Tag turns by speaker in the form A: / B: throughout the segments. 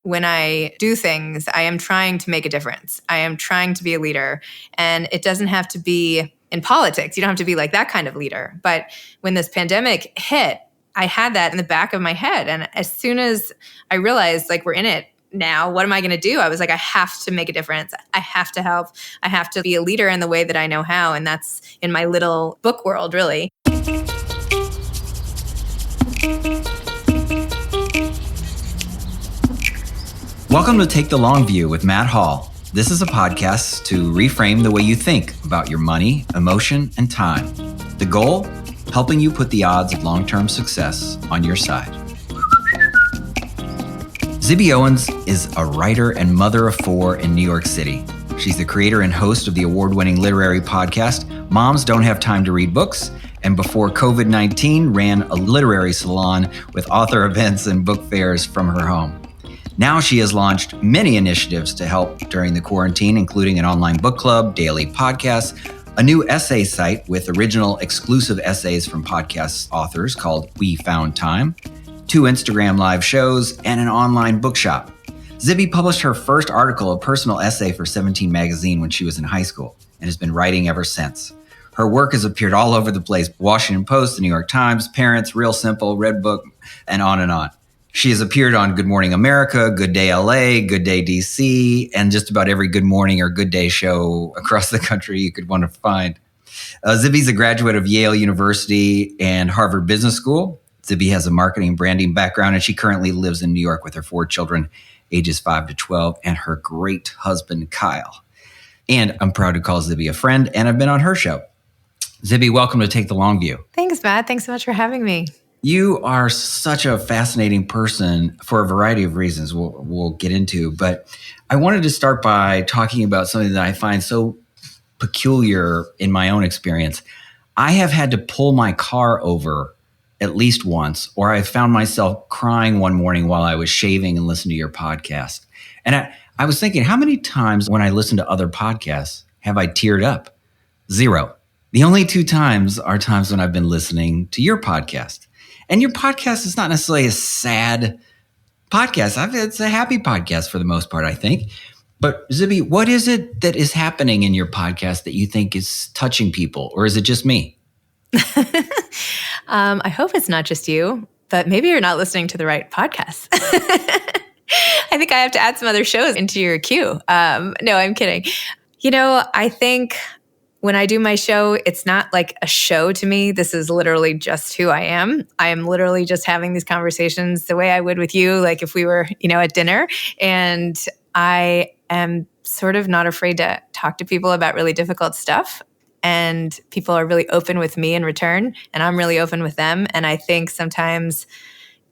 A: when I do things, I am trying to make a difference. I am trying to be a leader. And it doesn't have to be in politics. You don't have to be like that kind of leader. But when this pandemic hit, I had that in the back of my head. And as soon as I realized, like, we're in it now, what am I going to do? I was like, I have to make a difference. I have to help. I have to be a leader in the way that I know how. And that's in my little book world, really.
B: Welcome to Take the Long View with Matt Hall. This is a podcast to reframe the way you think about your money, emotion, and time. The goal? Helping you put the odds of long-term success on your side. Zibby Owens is a writer and mother of four in New York City. She's the creator and host of the award-winning literary podcast, Moms Don't Have Time to Read Books, and before COVID-19 ran a literary salon with author events and book fairs from her home. Now she has launched many initiatives to help during the quarantine, including an online book club, daily podcasts, a new essay site with original exclusive essays from podcast authors called We Found Time, 2 Instagram live shows, and an online bookshop. Zibby published her first article, a personal essay for 17 magazine when she was in high school, and has been writing ever since. Her work has appeared all over the place: Washington Post, the New York Times, Parents, Real Simple, Redbook, and on and on. She has appeared on Good Morning America, Good Day LA, Good Day DC, and just about every Good Morning or Good Day show across the country you could want to find. Zibby's a graduate of Yale University and Harvard Business School. Zibby has a marketing and branding background, and she currently lives in New York with her 4 children, ages 5 to 12, and her great husband, Kyle. And I'm proud to call Zibby a friend, and I've been on her show. Zibby, welcome to Take the Long View.
A: Thanks, Matt. Thanks so much for having me.
B: You are such a fascinating person for a variety of reasons we'll get into, but I wanted to start by talking about something that I find so peculiar in my own experience. I have had to pull my car over at least once, or I found myself crying one morning while I was shaving and listening to your podcast. And I was thinking, how many times when I listen to other podcasts have I teared up? 0. The only 2 times are times when I've been listening to your podcast. And your podcast is not necessarily a sad podcast. It's a happy podcast for the most part, I think. But Zibby, what is it that is happening in your podcast that you think is touching people? Or is it just me?
A: I hope it's not just you, but maybe you're not listening to the right podcast. I think I have to add some other shows into your queue. No, I'm kidding. I think when I do my show, it's not like a show to me. This is literally just who I am. I am literally just having these conversations the way I would with you, like if we were, at dinner. And I am sort of not afraid to talk to people about really difficult stuff. And people are really open with me in return, and I'm really open with them. And I think sometimes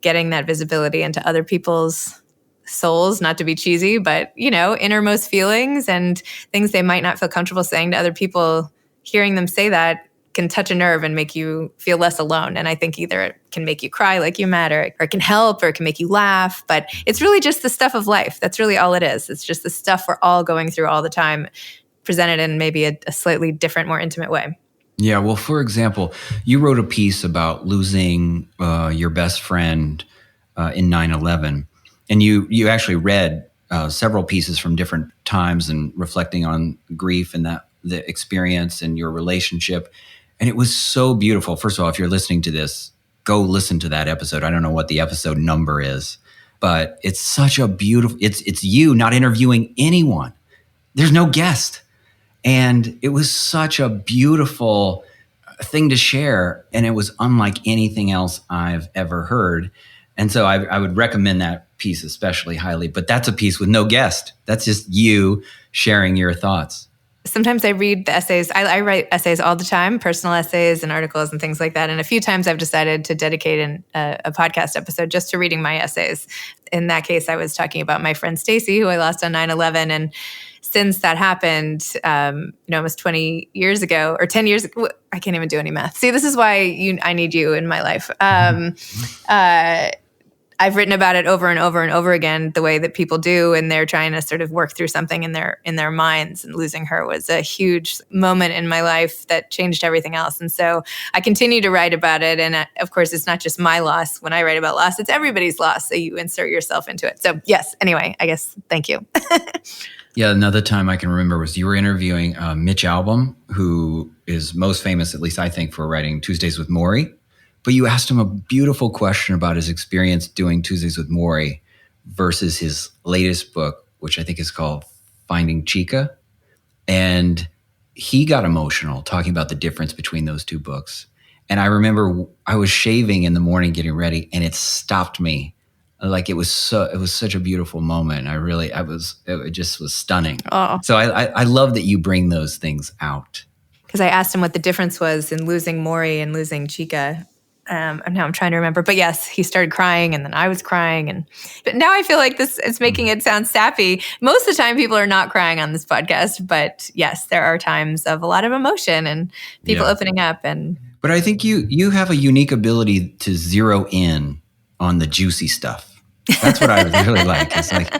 A: getting that visibility into other people's souls, not to be cheesy, but, innermost feelings and things they might not feel comfortable saying to other people, hearing them say that can touch a nerve and make you feel less alone. And I think either it can make you cry like you matter, or it can help, or it can make you laugh. But it's really just the stuff of life. That's really all it is. It's just the stuff we're all going through all the time, presented in maybe a slightly different, more intimate way.
B: Yeah. Well, for example, you wrote a piece about losing your best friend in 9/11. And you actually read several pieces from different times and reflecting on grief and the experience and your relationship. And it was so beautiful. First of all, if you're listening to this, go listen to that episode. I don't know what the episode number is, but it's such a beautiful, it's you not interviewing anyone. There's no guest. And it was such a beautiful thing to share. And it was unlike anything else I've ever heard. And so I would recommend that piece especially highly, but that's a piece with no guest. That's just you sharing your thoughts.
A: Sometimes I read the essays. I write essays all the time, personal essays and articles and things like that. And a few times I've decided to dedicate a podcast episode just to reading my essays. In that case, I was talking about my friend Stacy, who I lost on 9/11. And since that happened, almost 20 years ago, or 10 years ago, I can't even do any math. See, this is why I need you in my life. I've written about it over and over and over again, the way that people do, and they're trying to sort of work through something in their minds. And losing her was a huge moment in my life that changed everything else. And so I continue to write about it. And of course, it's not just my loss. When I write about loss, it's everybody's loss. So you insert yourself into it. So yes, anyway, I guess, thank you.
B: Yeah, another time I can remember was you were interviewing Mitch Albom, who is most famous, at least I think, for writing Tuesdays with Morrie. But you asked him a beautiful question about his experience doing Tuesdays with Morrie versus his latest book, which I think is called Finding Chica. And he got emotional talking about the difference between those two books. And I remember I was shaving in the morning getting ready, and it stopped me. Like it was such a beautiful moment. It just was stunning.
A: Oh.
B: So I love that you bring those things out.
A: Because I asked him what the difference was in losing Morrie and losing Chica. And now I'm trying to remember. But yes, he started crying, and then I was crying. But now I feel like it's making it sound sappy. Most of the time, people are not crying on this podcast. But yes, there are times of a lot of emotion and people opening up.
B: But I think you have a unique ability to zero in on the juicy stuff. That's what I really like. It's like,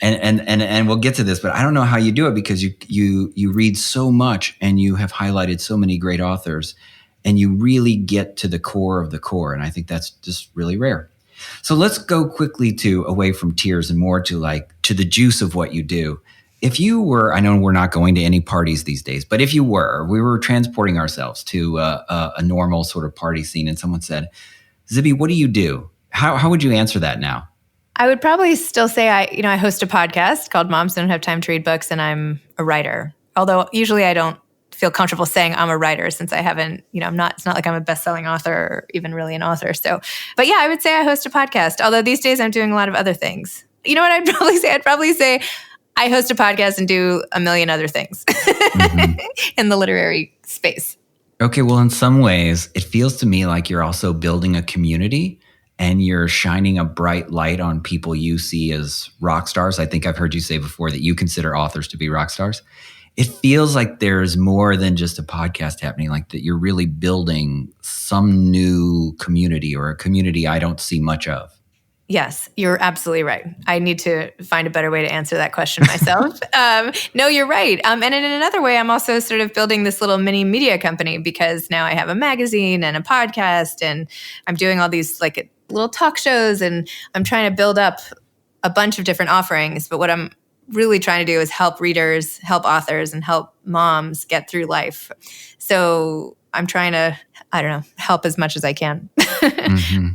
B: and we'll get to this, but I don't know how you do it because you read so much and you have highlighted so many great authors. And you really get to the core of the core. And I think that's just really rare. So let's go quickly away from tears and more to the juice of what you do. If you were, I know we're not going to any parties these days, but if we were transporting ourselves to a normal sort of party scene and someone said, Zibby, what do you do? How would you answer that now?
A: I would probably still say I host a podcast called Moms Don't Have Time to Read Books, and I'm a writer. Although usually I don't feel comfortable saying I'm a writer since I haven't, it's not like I'm a best-selling author or even really an author. So, but yeah, I would say I host a podcast. Although these days I'm doing a lot of other things. You know what I'd probably say? I'd probably say I host a podcast and do a million other things in the literary space.
B: Okay, well, in some ways, it feels to me like you're also building a community and you're shining a bright light on people you see as rock stars. I think I've heard you say before that you consider authors to be rock stars. It feels like there's more than just a podcast happening, like that you're really building some new community or a community I don't see much of.
A: Yes, you're absolutely right. I need to find a better way to answer that question myself. No, you're right. And in another way, I'm also sort of building this little mini media company because now I have a magazine and a podcast and I'm doing all these like little talk shows and I'm trying to build up a bunch of different offerings. But what I'm really trying to do is help readers, help authors, and help moms get through life. So I'm trying to, help as much as I can.
B: Mm-hmm.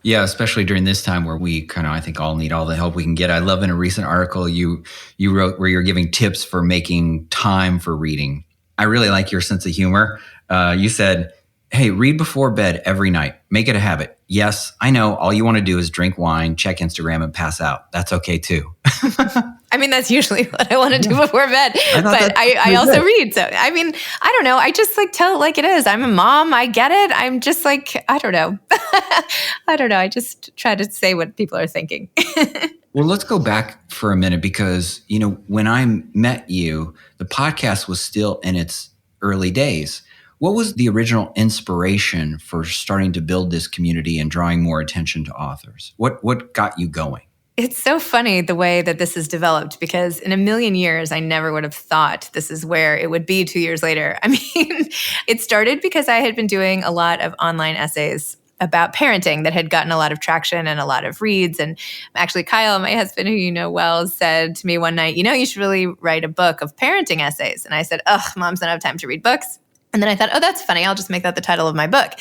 B: Yeah, especially during this time where we I think all need all the help we can get. I love in a recent article you wrote where you're giving tips for making time for reading. I really like your sense of humor. You said, hey, read before bed every night. Make it a habit. Yes, I know all you want to do is drink wine, check Instagram, and pass out. That's okay too.
A: I mean, that's usually what I want to do before bed. But I also read. So, I mean, I don't know. I just tell it like it is. I'm a mom. I get it. I'm just I don't know. I don't know. I just try to say what people are thinking.
B: Well, let's go back for a minute because, when I met you, the podcast was still in its early days. What was the original inspiration for starting to build this community and drawing more attention to authors? What got you going?
A: It's so funny the way that this has developed because in a million years, I never would have thought this is where it would be 2 years later. I mean, it started because I had been doing a lot of online essays about parenting that had gotten a lot of traction and a lot of reads. And actually, Kyle, my husband, who you know well, said to me one night, you should really write a book of parenting essays. And I said, moms don't have time to read books. And then I thought, that's funny. I'll just make that the title of my book.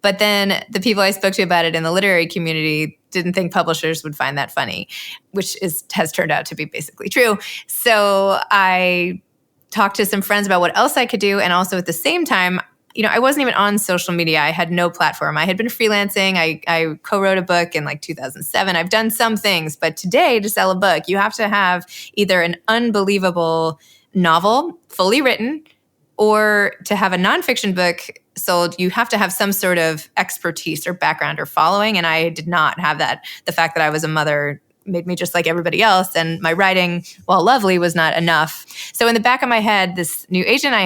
A: But then the people I spoke to about it in the literary community didn't think publishers would find that funny, which has turned out to be basically true. So I talked to some friends about what else I could do. And also at the same time, I wasn't even on social media. I had no platform. I had been freelancing. I co-wrote a book in 2007. I've done some things. But today, to sell a book, you have to have either an unbelievable novel, fully written, or to have a nonfiction book sold, you have to have some sort of expertise or background or following. And I did not have that. The fact that I was a mother made me just like everybody else. And my writing, while lovely, was not enough. So in the back of my head, this new agent I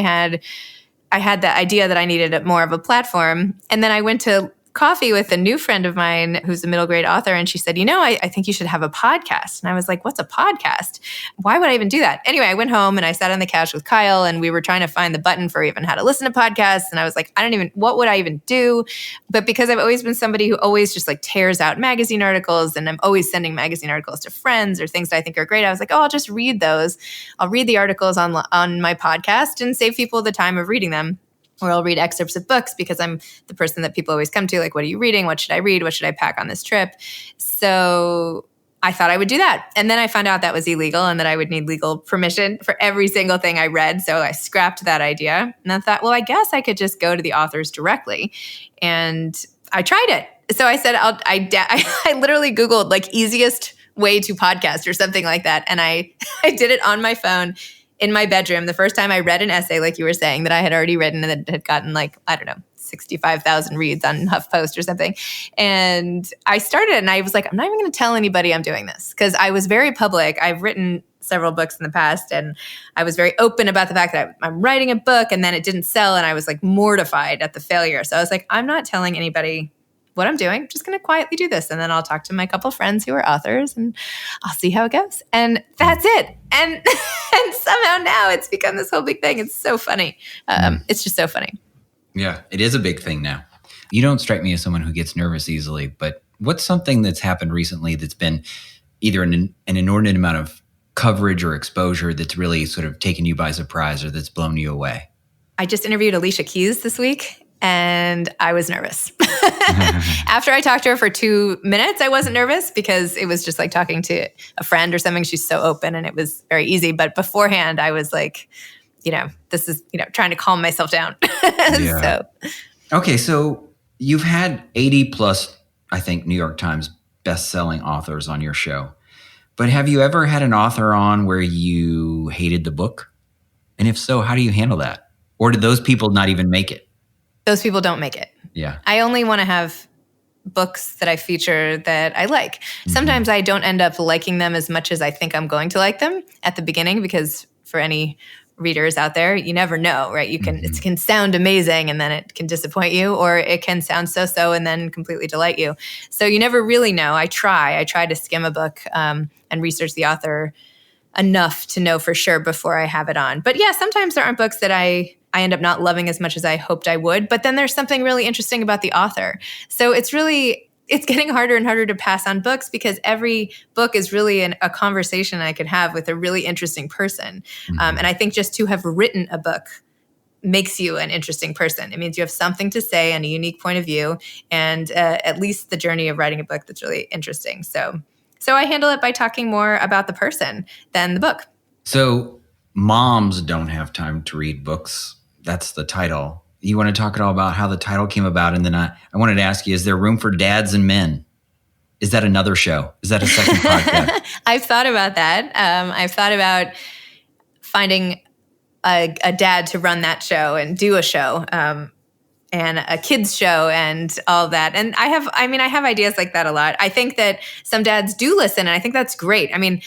A: had the idea that I needed more of a platform. And then I went to coffee with a new friend of mine who's a middle grade author. And she said, I think you should have a podcast. And I was like, what's a podcast? Why would I even do that? Anyway, I went home and I sat on the couch with Kyle and we were trying to find the button for even how to listen to podcasts. And I was like, what would I even do? But because I've always been somebody who always just like tears out magazine articles and I'm always sending magazine articles to friends or things that I think are great, I was like, I'll just read those. I'll read the articles on my podcast and save people the time of reading them. Or I'll read excerpts of books because I'm the person that people always come to, like, what are you reading? What should I read? What should I pack on this trip? So I thought I would do that. And then I found out that was illegal and that I would need legal permission for every single thing I read. So I scrapped that idea. And I thought, well, I guess I could just go to the authors directly. And I tried it. So I said, I literally Googled like easiest way to podcast or something like that. And I did it on my phone in my bedroom. The first time I read an essay, like you were saying, that I had already written and that had gotten 65,000 reads on Huff Post or something. And I started it and I was like, I'm not even going to tell anybody I'm doing this because I was very public. I've written several books in the past and I was very open about the fact that I'm writing a book and then it didn't sell and I was like mortified at the failure. So I was like, I'm not telling anybody what I'm doing. I'm just going to quietly do this. And then I'll talk to my couple friends who are authors and I'll see how it goes. And that's it. And somehow now it's become this whole big thing. It's so funny. It's just so funny.
B: Yeah, it is a big thing now. You don't strike me as someone who gets nervous easily, but what's something that's happened recently that's been either an inordinate amount of coverage or exposure that's really sort of taken you by surprise or that's blown you away?
A: I just interviewed Alicia Keys this week. And I was nervous. After I talked to her for 2 minutes, I wasn't nervous because it was just like talking to a friend or something. She's so open and it was very easy. But beforehand, I was like, this is, trying to calm myself down.
B: Yeah. Okay, so you've had 80 plus, I think, New York Times best-selling authors on your show. But have you ever had an author on where you hated the book? And if so, how do you handle that? Or did those people not even make it?
A: Those people don't make it.
B: Yeah.
A: I only want to have books that I feature that I like. Mm-hmm. Sometimes I don't end up liking them as much as I think I'm going to like them at the beginning because for any readers out there, you never know, right? You can it can sound amazing and then it can disappoint you, or it can sound so-so and then completely delight you. So you never really know. I try to skim a book and research the author enough to know for sure before I have it on. But yeah, sometimes there aren't books that I end up not loving as much as I hoped I would. But then there's something really interesting about the author. So it's getting harder and harder to pass on books because every book is really a conversation I could have with a really interesting person. And I think just to have written a book makes you an interesting person. It means you have something to say and a unique point of view and at least the journey of writing a book that's really interesting. So I handle it by talking more about the person than the book.
B: So moms don't have time to read books. That's the title. You want to talk at all about how the title came about? And then I wanted to ask you, is there room for dads and men? Is that another show? Is that a second podcast?
A: I've thought about that. I've thought about finding a dad to run that show and do a show and a kids show and all that. And I have ideas like that a lot. I think that some dads do listen and I think that's great. I mean,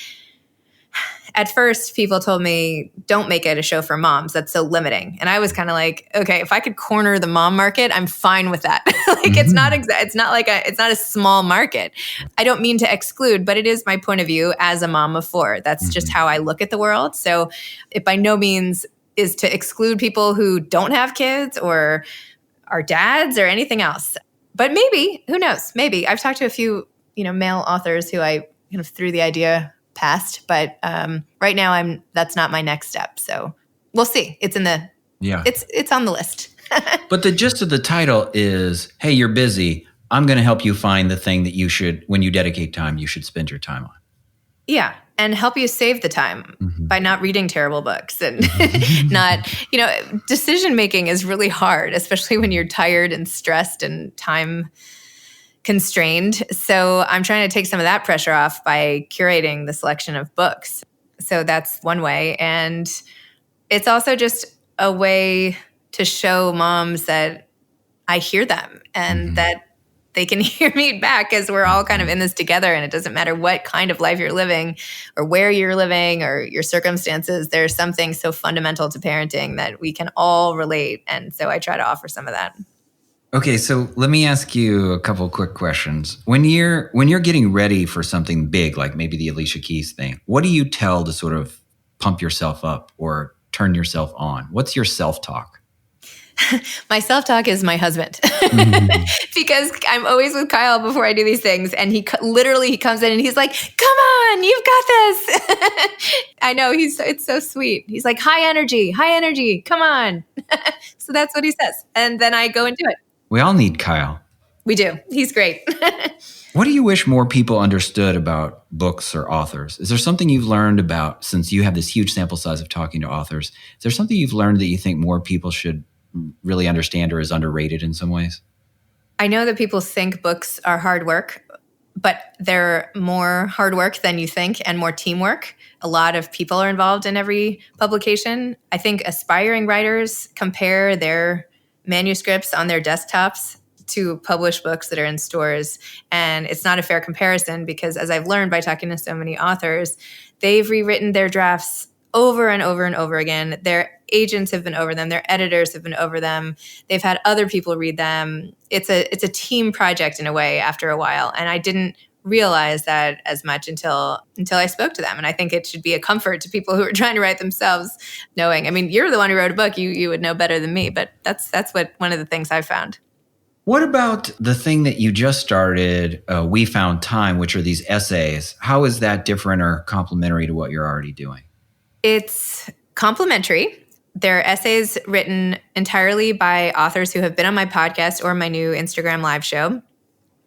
A: at first, people told me, don't make it a show for moms. That's so limiting. And I was kind of like, okay, if I could corner the mom market, I'm fine with that. It's not a small market. I don't mean to exclude, but it is my point of view as a mom of four. That's just how I look at the world. So it by no means is to exclude people who don't have kids or are dads or anything else. But maybe, who knows? Maybe. I've talked to a few, male authors who I kind of threw the idea past, but right now that's not my next step. So we'll see. It's it's on the list.
B: But the gist of the title is, hey, you're busy. I'm going to help you find the thing that when you dedicate time, you should spend your time on.
A: Yeah. And help you save the time by not reading terrible books and not, decision making is really hard, especially when you're tired and stressed and time constrained. So I'm trying to take some of that pressure off by curating the selection of books. So that's one way. And it's also just a way to show moms that I hear them and that they can hear me back as we're all kind of in this together. And it doesn't matter what kind of life you're living or where you're living or your circumstances. There's something so fundamental to parenting that we can all relate. And so I try to offer some of that.
B: Okay, so let me ask you a couple quick questions. When you're getting ready for something big, like maybe the Alicia Keys thing, what do you tell to sort of pump yourself up or turn yourself on? What's your self-talk?
A: My self-talk is my husband
B: Mhm.
A: because I'm always with Kyle before I do these things. And he comes in and he's like, come on, you've got this. I know it's so sweet. He's like, high energy, come on. So that's what he says. And then I go and do it.
B: We all need Kyle.
A: We do. He's great.
B: What do you wish more people understood about books or authors? Is there something you've learned about, since you have this huge sample size of talking to authors, is there something you've learned that you think more people should really understand or is underrated in some ways?
A: I know that people think books are hard work, but they're more hard work than you think and more teamwork. A lot of people are involved in every publication. I think aspiring writers compare their manuscripts on their desktops to published books that are in stores. And it's not a fair comparison because, as I've learned by talking to so many authors, they've rewritten their drafts over and over and over again. Their agents have been over them. Their editors have been over them. They've had other people read them. It's a team project in a way after a while. And I didn't realize that as much until I spoke to them. And I think it should be a comfort to people who are trying to write themselves, knowing, I mean, you're the one who wrote a book. You would know better than me, but that's what one of the things I've found.
B: What about the thing that you just started, We Found Time, which are these essays? How is that different or complementary to what you're already doing?
A: It's complementary. They're essays written entirely by authors who have been on my podcast or my new Instagram live show.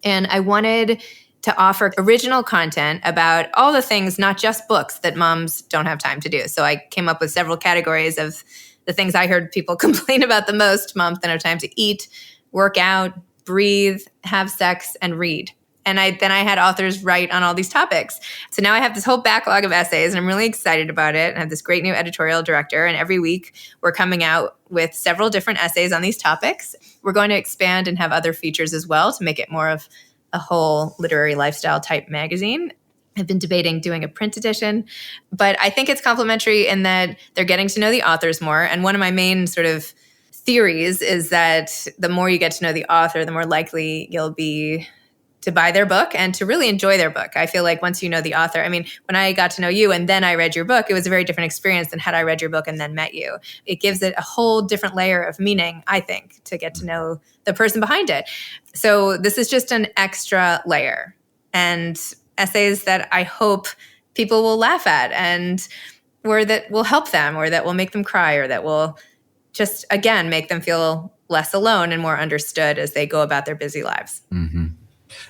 A: And I wanted to offer original content about all the things, not just books, that moms don't have time to do. So I came up with several categories of the things I heard people complain about the most. Moms don't have time to eat, work out, breathe, have sex, and read. And then I had authors write on all these topics. So now I have this whole backlog of essays, and I'm really excited about it. I have this great new editorial director, and every week we're coming out with several different essays on these topics. We're going to expand and have other features as well to make it more of a whole literary lifestyle type magazine. I've been debating doing a print edition, but I think it's complementary in that they're getting to know the authors more. And one of my main sort of theories is that the more you get to know the author, the more likely you'll be to buy their book and to really enjoy their book. I feel like once you know the author, I mean, when I got to know you and then I read your book, it was a very different experience than had I read your book and then met you. It gives it a whole different layer of meaning, I think, to get to know the person behind it. So this is just an extra layer, and essays that I hope people will laugh at, and or that will help them, or that will make them cry, or that will just, again, make them feel less alone and more understood as they go about their busy lives.
B: Mm-hmm.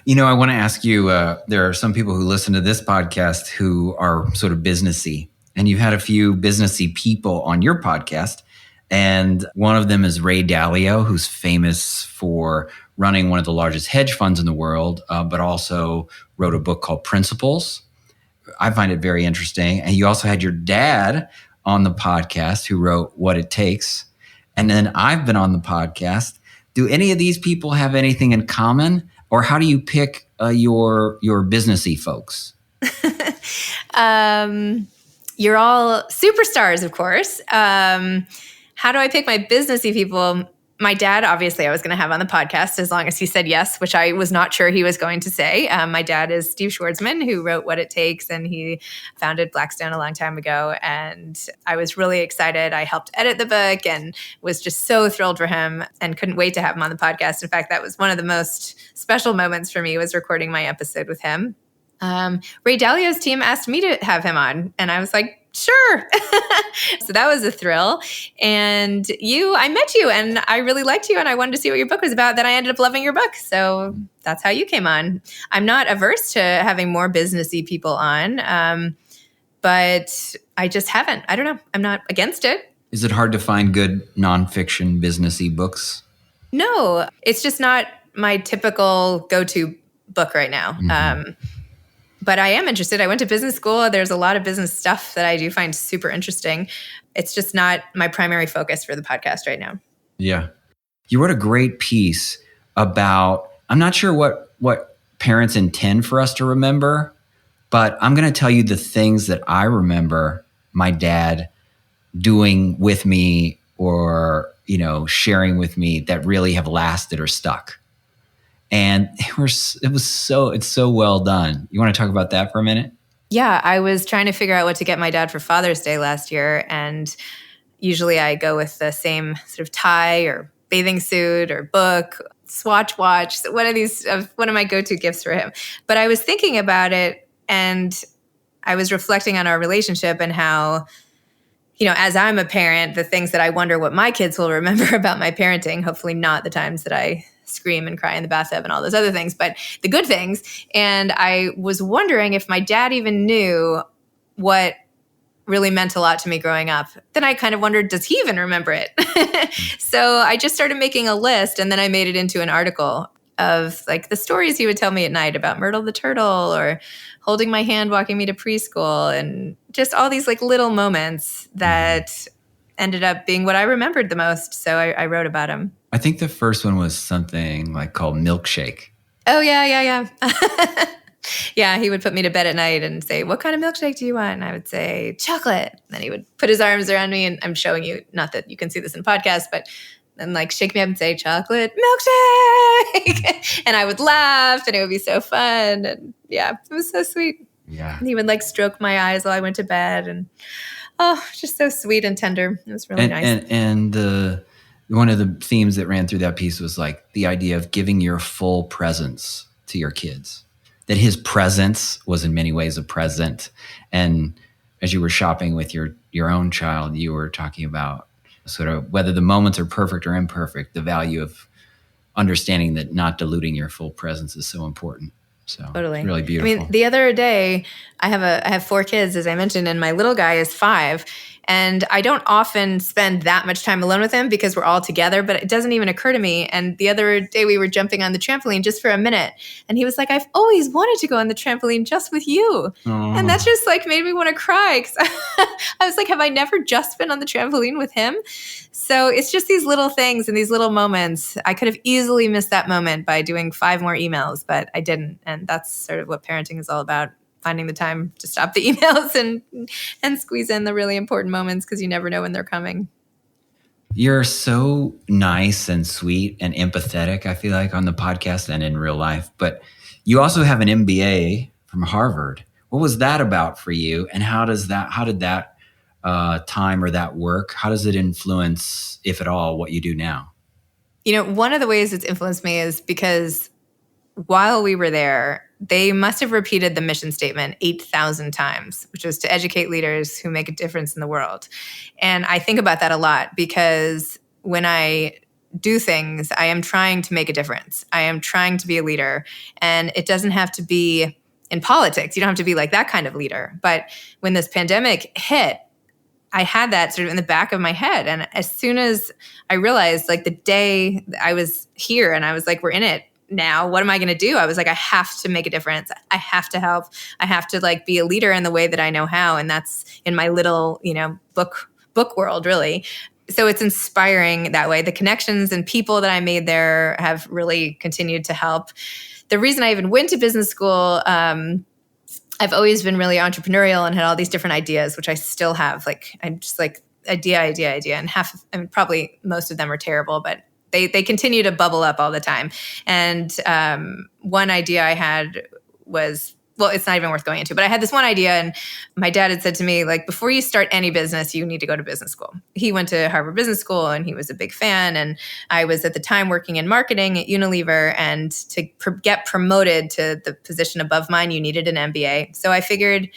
B: You know, I want to ask you, there are some people who listen to this podcast who are sort of businessy, and you've had a few businessy people on your podcast. And one of them is Ray Dalio, who's famous for running one of the largest hedge funds in the world, but also wrote a book called Principles. I find it very interesting. And you also had your dad on the podcast who wrote What It Takes. And then I've been on the podcast. Do any of these people have anything in common? Or how do you pick your businessy folks?
A: You're all superstars, of course. How do I pick my businessy people? My dad, obviously, I was going to have on the podcast as long as he said yes, which I was not sure he was going to say. My dad is Steve Schwarzman, who wrote What It Takes, and he founded Blackstone a long time ago. And I was really excited. I helped edit the book and was just so thrilled for him and couldn't wait to have him on the podcast. In fact, that was one of the most special moments for me, was recording my episode with him. Ray Dalio's team asked me to have him on, and I was like, sure. So that was a thrill. And I met you and I really liked you and I wanted to see what your book was about. Then I ended up loving your book. So that's how you came on. I'm not averse to having more businessy people on, but I just haven't. I don't know. I'm not against it.
B: Is it hard to find good nonfiction businessy books?
A: No, it's just not my typical go-to book right now. Mm-hmm. But I am interested. I went to business school. There's a lot of business stuff that I do find super interesting. It's just not my primary focus for the podcast right now.
B: Yeah. You wrote a great piece about, I'm not sure what parents intend for us to remember, but I'm going to tell you the things that I remember my dad doing with me, or, sharing with me that really have lasted or stuck. And it's so well done. You want to talk about that for a minute?
A: Yeah, I was trying to figure out what to get my dad for Father's Day last year. And usually I go with the same sort of tie or bathing suit or book, Swatch watch, one of my go-to gifts for him. But I was thinking about it and I was reflecting on our relationship and how, as I'm a parent, the things that I wonder what my kids will remember about my parenting, hopefully not the times that I scream and cry in the bathtub and all those other things, but the good things. And I was wondering if my dad even knew what really meant a lot to me growing up. Then I kind of wondered, does he even remember it? So I just started making a list, and then I made it into an article of like the stories he would tell me at night about Myrtle the turtle or holding my hand, walking me to preschool, and just all these like little moments that ended up being what I remembered the most. So I wrote about him.
B: I think the first one was something like called Milkshake.
A: Oh, yeah. Yeah, he would put me to bed at night and say, what kind of milkshake do you want? And I would say, chocolate. And then he would put his arms around me, and I'm showing you, not that you can see this in podcast, but then like shake me up and say, chocolate milkshake. And I would laugh, and it would be so fun. And yeah, it was so sweet.
B: Yeah.
A: And he would like stroke my eyes while I went to bed. And just so sweet and tender. It was really nice.
B: And one of the themes that ran through that piece was like the idea of giving your full presence to your kids. That his presence was in many ways a present. And as you were shopping with your own child, you were talking about sort of whether the moments are perfect or imperfect, the value of understanding that not diluting your full presence is so important. So
A: totally.
B: It's really beautiful.
A: I mean, the other day, I have 4 kids, as I mentioned, and my little guy is 5. And I don't often spend that much time alone with him because we're all together, but it doesn't even occur to me. And the other day we were jumping on the trampoline just for a minute. And he was like, I've always wanted to go on the trampoline just with you. Aww. And that just like made me want to cry. Cause I was like, have I never just been on the trampoline with him? So it's just these little things and these little moments. I could have easily missed that moment by doing 5 more emails, but I didn't. And that's sort of what parenting is all about. Finding the time to stop the emails and squeeze in the really important moments because you never know when they're coming.
B: You're so nice and sweet and empathetic, I feel like, on the podcast and in real life. But you also have an MBA from Harvard. What was that about for you? And how did that time or that work, how does it influence, if at all, what you do now?
A: One of the ways it's influenced me is because while we were there, they must have repeated the mission statement 8,000 times, which was to educate leaders who make a difference in the world. And I think about that a lot because when I do things, I am trying to make a difference. I am trying to be a leader. And it doesn't have to be in politics. You don't have to be like that kind of leader. But when this pandemic hit, I had that sort of in the back of my head. And as soon as I realized, like the day I was here and I was like, we're in it now, what am I going to do? I was like, I have to make a difference. I have to help. I have to like be a leader in the way that I know how. And that's in my little, book world, really. So it's inspiring that way. The connections and people that I made there have really continued to help. The reason I even went to business school, I've always been really entrepreneurial and had all these different ideas, which I still have. Like, I'm just like idea. And probably most of them are terrible, but they continue to bubble up all the time. And one idea I had was, well, it's not even worth going into, but I had this one idea, and my dad had said to me, like, before you start any business, you need to go to business school. He went to Harvard Business School, and he was a big fan. And I was at the time working in marketing at Unilever, and to get promoted to the position above mine, you needed an MBA. So I figured,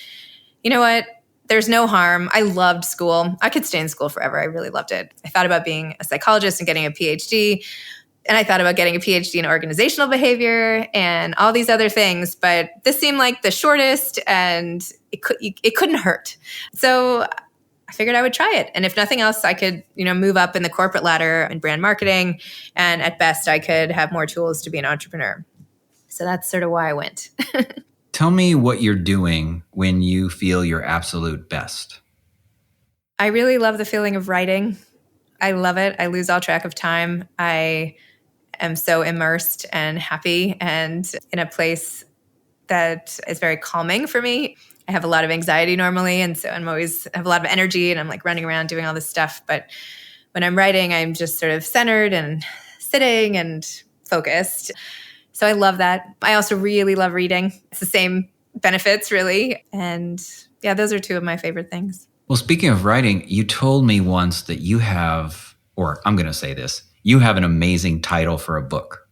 A: you know what? There's no harm. I loved school. I could stay in school forever. I really loved it. I thought about being a psychologist and getting a PhD. And I thought about getting a PhD in organizational behavior and all these other things. But this seemed like the shortest, and it couldn't hurt. So I figured I would try it. And if nothing else, I could, move up in the corporate ladder in brand marketing. And at best, I could have more tools to be an entrepreneur. So that's sort of why I went.
B: Tell me what you're doing when you feel your absolute best.
A: I really love the feeling of writing. I love it. I lose all track of time. I am so immersed and happy and in a place that is very calming for me. I have a lot of anxiety normally, and so I have a lot of energy, and I'm like running around doing all this stuff. But when I'm writing, I'm just sort of centered and sitting and focused. So I love that. I also really love reading. It's the same benefits, really. And yeah, those are two of my favorite things.
B: Well, speaking of writing, you told me once that you have, or I'm going to say this, you have an amazing title for a book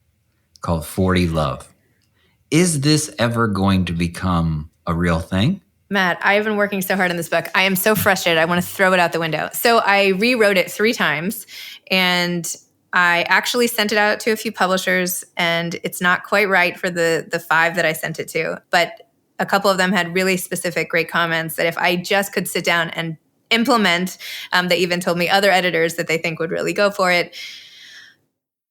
B: called 40 Love. Is this ever going to become a real thing?
A: Matt, I have been working so hard on this book. I am so frustrated. I want to throw it out the window. So I rewrote it 3 times, and I actually sent it out to a few publishers, and it's not quite right for the 5 that I sent it to. But a couple of them had really specific, great comments that if I just could sit down and implement, they even told me other editors that they think would really go for it.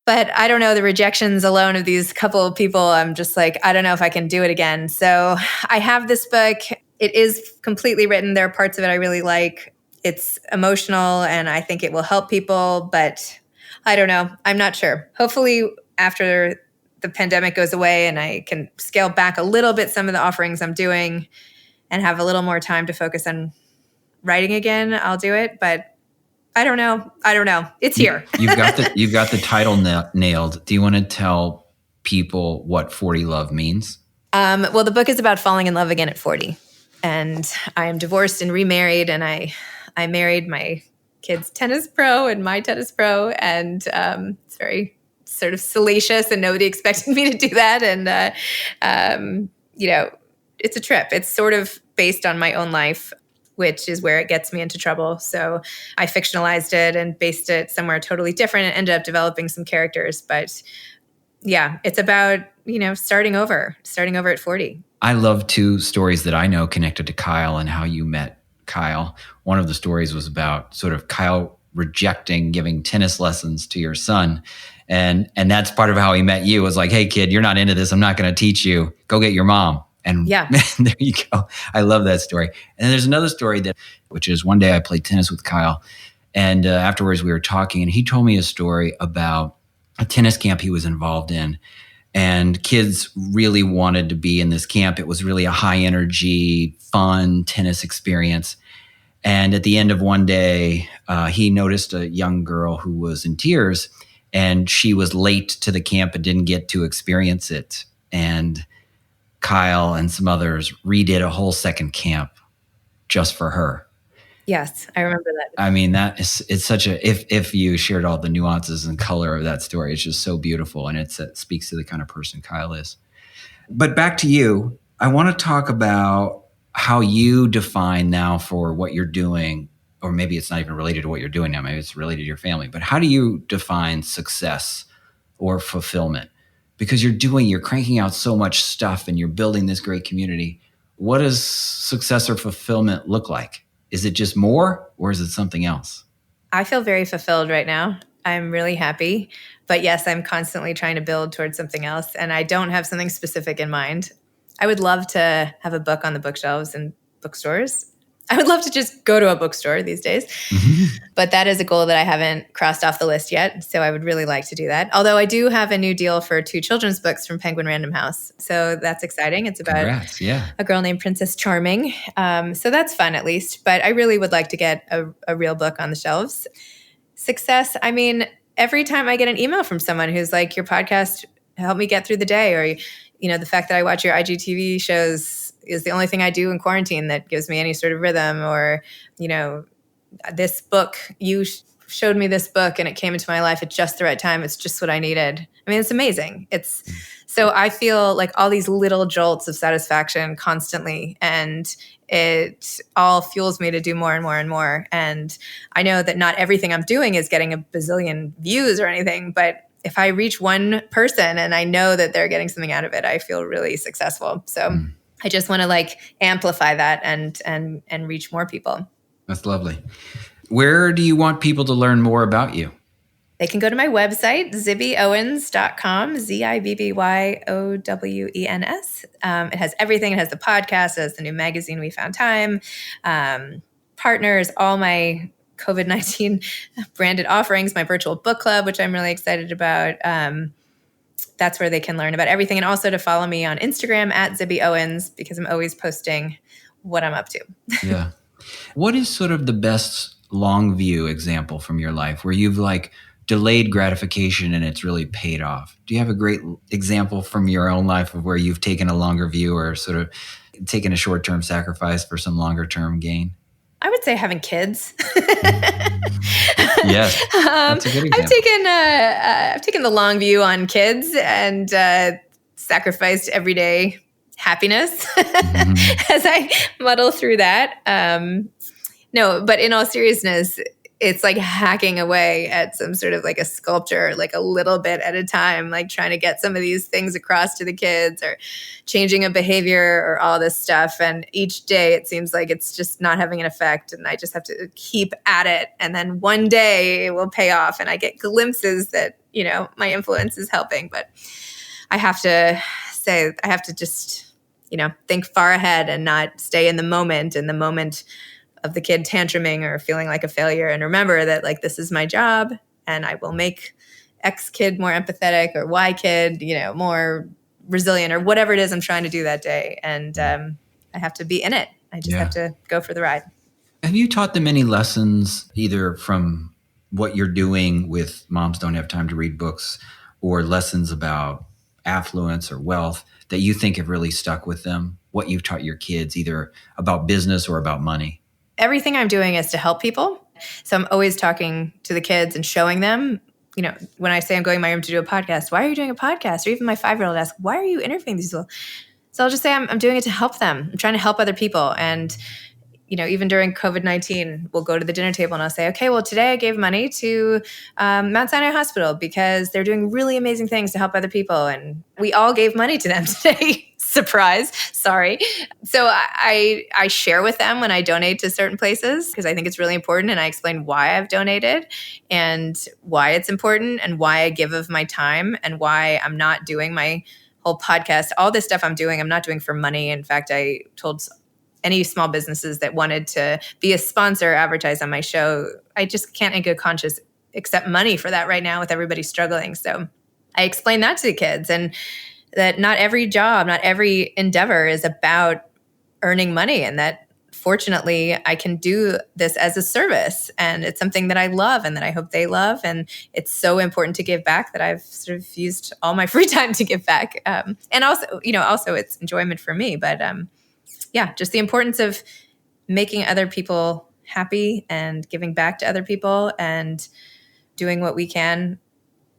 A: But I don't know, the rejections alone of these couple of people, I'm just like, I don't know if I can do it again. So I have this book. It is completely written. There are parts of it I really like. It's emotional, and I think it will help people, but I don't know. I'm not sure. Hopefully, after the pandemic goes away and I can scale back a little bit some of the offerings I'm doing and have a little more time to focus on writing again, I'll do it. But I don't know. It's here.
B: You've got the title nailed. Do you want to tell people what 40 Love means?
A: Well, the book is about falling in love again at 40. And I am divorced and remarried, and I married my kid's tennis pro and my tennis pro, and it's very sort of salacious, and nobody expected me to do that. And it's a trip. It's sort of based on my own life, which is where it gets me into trouble. So I fictionalized it and based it somewhere totally different and ended up developing some characters. But yeah, it's about, starting over at 40.
B: I love 2 stories that I know connected to Kyle and how you met Kyle. One of the stories was about sort of Kyle rejecting giving tennis lessons to your son. And that's part of how he met you, was like, hey, kid, you're not into this. I'm not going to teach you. Go get your mom. And
A: yeah,
B: there you go. I love that story. And then there's another story which is one day I played tennis with Kyle. And afterwards we were talking, and he told me a story about a tennis camp he was involved in. And kids really wanted to be in this camp. It was really a high energy, fun tennis experience. And at the end of one day, he noticed a young girl who was in tears, and she was late to the camp and didn't get to experience it. And Kyle and some others redid a whole second camp just for her.
A: Yes, I remember that.
B: I mean, it's such if you shared all the nuances and color of that story, it's just so beautiful. And it speaks to the kind of person Kyle is. But back to you, I want to talk about how you define now for what you're doing, or maybe it's not even related to what you're doing now, maybe it's related to your family, but how do you define success or fulfillment? Because you're cranking out so much stuff and you're building this great community. What does success or fulfillment look like? Is it just more, or is it something else?
A: I feel very fulfilled right now. I'm really happy. But yes, I'm constantly trying to build towards something else. And I don't have something specific in mind. I would love to have a book on the bookshelves in bookstores. I would love to just go to a bookstore these days. But that is a goal that I haven't crossed off the list yet. So I would really like to do that. Although I do have a new deal for 2 children's books from Penguin Random House. So that's exciting. It's about a girl named Princess Charming. So that's fun at least. But I really would like to get a real book on the shelves. Success, I mean, every time I get an email from someone who's like, your podcast helped me get through the day, or the fact that I watch your IGTV shows is the only thing I do in quarantine that gives me any sort of rhythm, or, this book, you showed me this book and it came into my life at just the right time. It's just what I needed. I mean, it's amazing. So I feel like all these little jolts of satisfaction constantly, and it all fuels me to do more and more and more. And I know that not everything I'm doing is getting a bazillion views or anything, but if I reach one person and I know that they're getting something out of it, I feel really successful. So I just want to amplify that and reach more people.
B: That's lovely. Where do you want people to learn more about you?
A: They can go to my website, zibbyowens.com, ZIBBYOWENS. It has everything. It has the podcast, it has the new magazine, We Found Time, partners, all my COVID-19 branded offerings, my virtual book club, which I'm really excited about. That's where they can learn about everything. And also to follow me on Instagram at Zibby Owens, because I'm always posting what I'm up to.
B: Yeah. What is sort of the best long view example from your life where you've like delayed gratification and it's really paid off? Do you have a great example from your own life of where you've taken a longer view or sort of taken a short-term sacrifice for some longer-term gain?
A: I would say having kids.
B: Yes, that's a good example.
A: I've taken the long view on kids and sacrificed everyday happiness as I muddle through that. No, but in all seriousness, it's like hacking away at some sort of like a sculpture, like a little bit at a time, like trying to get some of these things across to the kids or changing a behavior or all this stuff. And each day it seems like it's just not having an effect. And I just have to keep at it. And then one day it will pay off and I get glimpses that, you know, my influence is helping. But I have to just, you know, think far ahead and not stay in the moment of the kid tantruming or feeling like a failure, and remember that like this is my job and I will make X kid more empathetic or Y kid, you know, more resilient or whatever it is I'm trying to do that day. And I have to be in it. I just have to go for the ride.
B: Have you taught them any lessons either from what you're doing with Moms Don't Have Time to Read Books or lessons about affluence or wealth that you think have really stuck with them? What you've taught your kids either about business or about money?
A: Everything I'm doing is to help people. So I'm always talking to the kids and showing them, you know, when I say I'm going in my room to do a podcast, why are you doing a podcast? Or even my 5-year-old asks, why are you interviewing these people? So I'll just say I'm doing it to help them. I'm trying to help other people. And, you know, even during COVID-19, we'll go to the dinner table and I'll say, okay, well, today I gave money to Mount Sinai Hospital because they're doing really amazing things to help other people. And we all gave money to them today. Surprise. Sorry. So I share with them when I donate to certain places because I think it's really important. And I explain why I've donated and why it's important and why I give of my time and why I'm not doing my whole podcast. All this stuff I'm doing, I'm not doing for money. In fact, I told any small businesses that wanted to be a sponsor, advertise on my show, I just can't in good conscience accept money for that right now with everybody struggling. So I explain that to the kids and that not every job, not every endeavor is about earning money, and that fortunately I can do this as a service and it's something that I love and that I hope they love. And it's so important to give back that I've sort of used all my free time to give back. And also, you know, also it's enjoyment for me, but just the importance of making other people happy and giving back to other people and doing what we can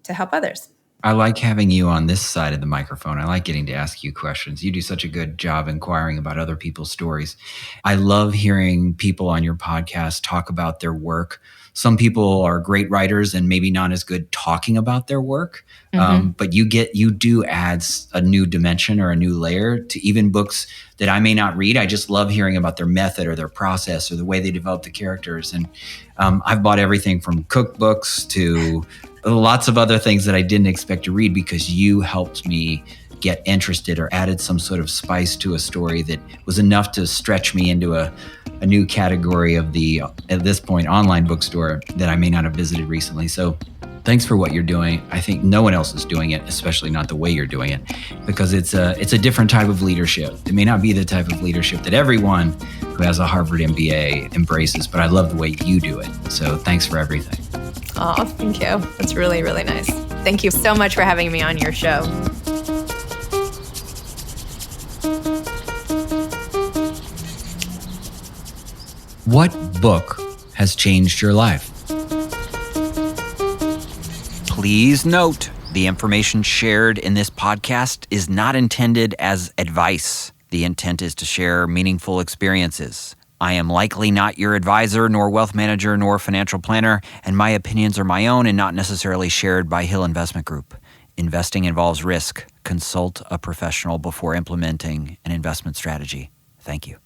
A: to help others.
B: I like having you on this side of the microphone. I like getting to ask you questions. You do such a good job inquiring about other people's stories. I love hearing people on your podcast talk about their work. Some people are great writers and maybe not as good talking about their work, but you do add a new dimension or a new layer to even books that I may not read. I just love hearing about their method or their process or the way they develop the characters. And I've bought everything from cookbooks to lots of other things that I didn't expect to read because you helped me get interested or added some sort of spice to a story that was enough to stretch me into a new category of the, at this point, online bookstore that I may not have visited recently. So thanks for what you're doing. I think no one else is doing it, especially not the way you're doing it, because it's a different type of leadership. It may not be the type of leadership that everyone who has a Harvard MBA embraces, but I love the way you do it. So thanks for everything.
A: Oh, thank you. That's really, really nice. Thank you so much for having me on your show.
B: What book has changed your life? Please note, the information shared in this podcast is not intended as advice. The intent is to share meaningful experiences. I am likely not your advisor, nor wealth manager, nor financial planner, and my opinions are my own and not necessarily shared by Hill Investment Group. Investing involves risk. Consult a professional before implementing an investment strategy. Thank you.